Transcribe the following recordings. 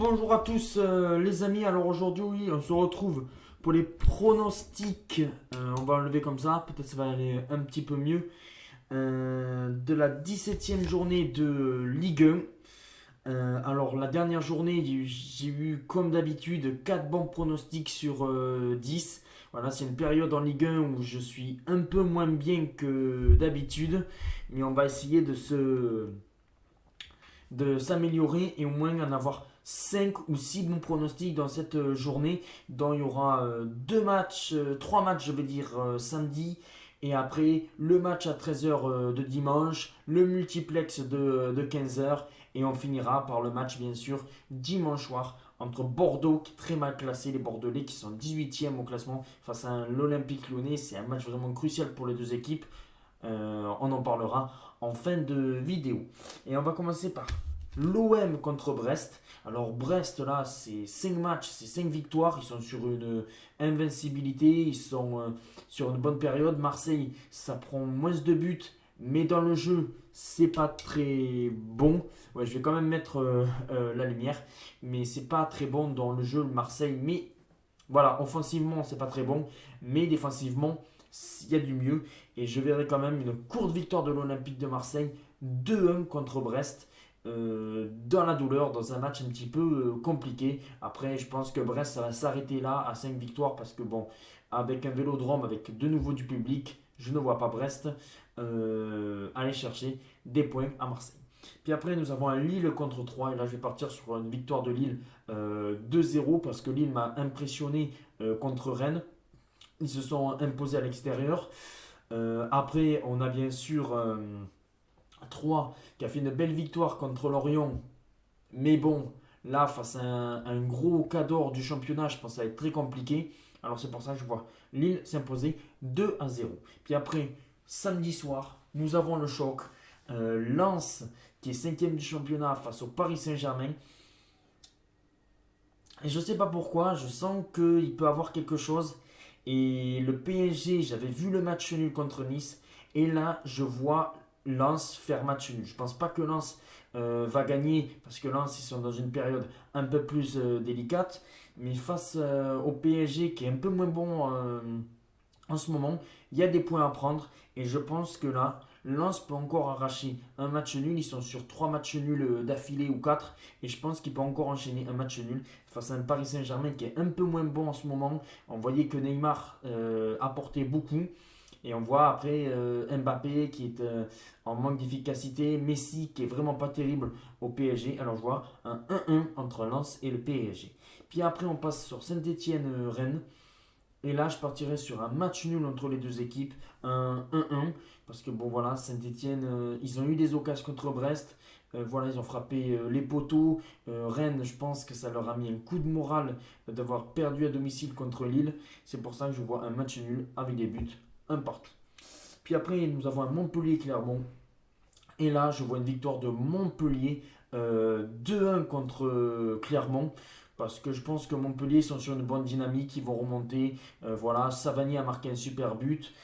Bonjour à tous les amis, alors aujourd'hui on se retrouve pour les pronostics, on va enlever comme ça, peut-être ça va aller un petit peu mieux, de la 17e journée de Ligue 1. Alors la dernière journée j'ai eu comme d'habitude 4 bons pronostics sur 10. Voilà, c'est une période en Ligue 1 où je suis un peu moins bien que d'habitude, mais on va essayer de s'améliorer et au moins en avoir 5 ou 6 bons pronostics dans cette journée. Dont il y aura 3 matchs, je vais dire, samedi. Et après, le match à 13h de dimanche, le multiplex de 15h. Et on finira par le match, bien sûr, dimanche soir entre Bordeaux, qui est très mal classé, les Bordelais qui sont 18e au classement, face à l'Olympique Lyonnais. C'est un match vraiment crucial pour les deux équipes. On en parlera en fin de vidéo. Et on va commencer par l'OM contre Brest. Alors Brest là, c'est 5 matchs, c'est 5 victoires, ils sont sur une invincibilité, ils sont sur une bonne période. Marseille, ça prend moins de buts, mais dans le jeu, c'est pas très bon. Ouais, je vais quand même mettre la lumière, mais c'est pas très bon dans le jeu, Marseille. Mais voilà, offensivement, c'est pas très bon, mais défensivement, il y a du mieux. Et je verrai quand même une courte victoire de l'Olympique de Marseille, 2-1 contre Brest. Dans la douleur, dans un match un petit peu compliqué. Après, je pense que Brest, ça va s'arrêter là à 5 victoires parce que, bon, avec un vélodrome, avec de nouveau du public, je ne vois pas Brest aller chercher des points à Marseille. Puis après, nous avons un Lille contre 3. Et là, je vais partir sur une victoire de Lille 2-0 parce que Lille m'a impressionné contre Rennes. Ils se sont imposés à l'extérieur. Après, on a bien sûr 3 qui a fait une belle victoire contre Lorient. Mais bon, là, face à un gros cador du championnat, je pense que ça va être très compliqué. Alors c'est pour ça que je vois Lille s'imposer 2-0. Puis après, samedi soir, nous avons le choc. Lens, qui est 5e du championnat face au Paris Saint-Germain. Et je ne sais pas pourquoi, je sens qu'il peut avoir quelque chose. Et le PSG, j'avais vu le match nul contre Nice. Et là, je vois Lens faire match nul. Je ne pense pas que Lens va gagner parce que Lens, ils sont dans une période un peu plus délicate. Mais face au PSG, qui est un peu moins bon en ce moment, il y a des points à prendre. Et je pense que là, Lens peut encore arracher un match nul. Ils sont sur 3 matchs nuls d'affilée ou 4. Et je pense qu'il peut encore enchaîner un match nul face à un Paris Saint-Germain qui est un peu moins bon en ce moment. On voyait que Neymar apportait beaucoup. Et on voit après Mbappé qui est en manque d'efficacité. Messi qui est vraiment pas terrible au PSG. Alors je vois un 1-1 entre Lens et le PSG. Puis après on passe sur Saint-Étienne-Rennes. Et là, je partirai sur un match nul entre les deux équipes, un 1-1. Parce que bon, voilà, Saint-Etienne, ils ont eu des occasions contre Brest. Voilà, ils ont frappé les poteaux. Rennes, je pense que ça leur a mis un coup de morale d'avoir perdu à domicile contre Lille. C'est pour ça que je vois un match nul avec des buts, un partout. Puis après, nous avons un Montpellier-Clermont. Et là, je vois une victoire de Montpellier 2-1 contre Clermont. Parce que je pense que Montpellier sont sur une bonne dynamique, ils vont remonter. Voilà, Savani a marqué un super but.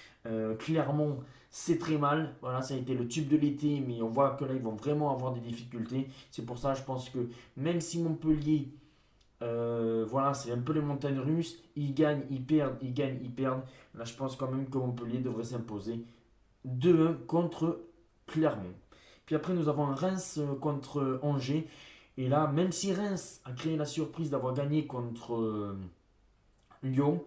Clermont, c'est très mal. Voilà, ça a été le tube de l'été, mais on voit que là, ils vont vraiment avoir des difficultés. C'est pour ça, je pense que même si Montpellier, voilà, c'est un peu les montagnes russes, ils gagnent, ils perdent, ils gagnent, ils perdent. Là, je pense quand même que Montpellier devrait s'imposer 2-1 contre Clermont. Puis après, nous avons un Reims contre Angers. Et là, même si Reims a créé la surprise d'avoir gagné contre Lyon,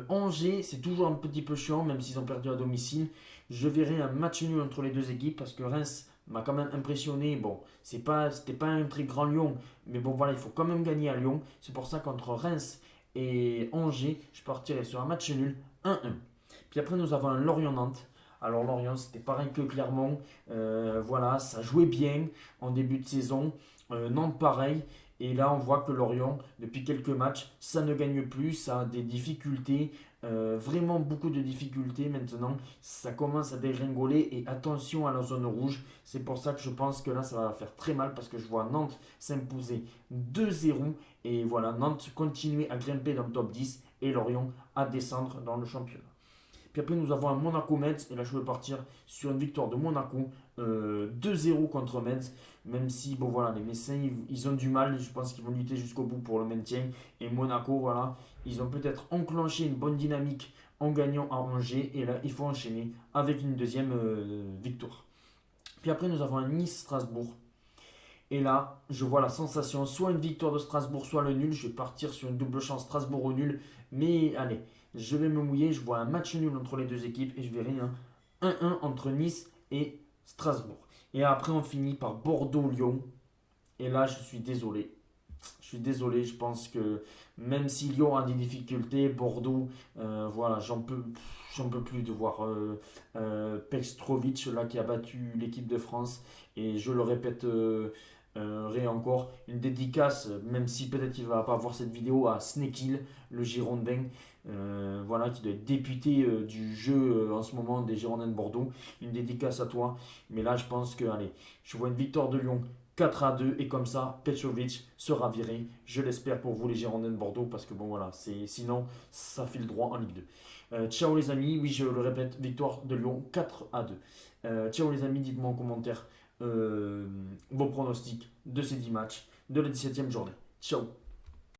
Angers, c'est toujours un petit peu chiant, même s'ils ont perdu à domicile. Je verrai un match nul entre les deux équipes parce que Reims m'a quand même impressionné. Bon, c'était pas un très grand Lyon, mais bon, voilà, il faut quand même gagner à Lyon. C'est pour ça qu'entre Reims et Angers, je partirai sur un match nul 1-1. Puis après, nous avons un Lorient-Nantes. Alors Lorient, c'était pareil que Clermont. Voilà, ça jouait bien en début de saison. Nantes, pareil. Et là, on voit que Lorient, depuis quelques matchs, ça ne gagne plus. Ça a des difficultés. Vraiment beaucoup de difficultés maintenant. Ça commence à dégringoler. Et attention à la zone rouge. C'est pour ça que je pense que là, ça va faire très mal. Parce que je vois Nantes s'imposer 2-0. Et voilà, Nantes continuer à grimper dans le top 10. Et Lorient à descendre dans le championnat. Puis après, nous avons un Monaco-Metz. Et là, je vais partir sur une victoire de Monaco 2-0 contre Metz. Même si, bon voilà, les Messins, ils ont du mal. Je pense qu'ils vont lutter jusqu'au bout pour le maintien. Et Monaco, voilà, ils ont peut-être enclenché une bonne dynamique en gagnant à Angers. Et là, il faut enchaîner avec une deuxième victoire. Puis après, nous avons un Nice-Strasbourg. Et là, je vois la sensation, soit une victoire de Strasbourg, soit le nul. Je vais partir sur une double chance Strasbourg au nul. Mais allez, je vais me mouiller. Je vois un match nul entre les deux équipes et je verrai un 1-1 entre Nice et Strasbourg. Et après, on finit par Bordeaux-Lyon. Et là, je suis désolé. Je suis désolé, je pense que même si Lyon a des difficultés, Bordeaux, voilà, j'en peux plus de voir Pekstrovic là qui a battu l'équipe de France. Et je le répète encore, une dédicace, même si peut-être il ne va pas voir cette vidéo, à Snekil, le Girondin, voilà, qui doit être député du jeu en ce moment des Girondins de Bordeaux. Une dédicace à toi. Mais là, je pense que, allez, je vois une victoire de Lyon 4-2 et comme ça, Petrovic sera viré. Je l'espère pour vous les Girondins de Bordeaux parce que bon voilà, sinon ça file droit en Ligue 2. Ciao les amis, oui je le répète, victoire de Lyon 4-2. Ciao les amis, dites-moi en commentaire vos pronostics de ces 10 matchs de la 17e journée. Ciao.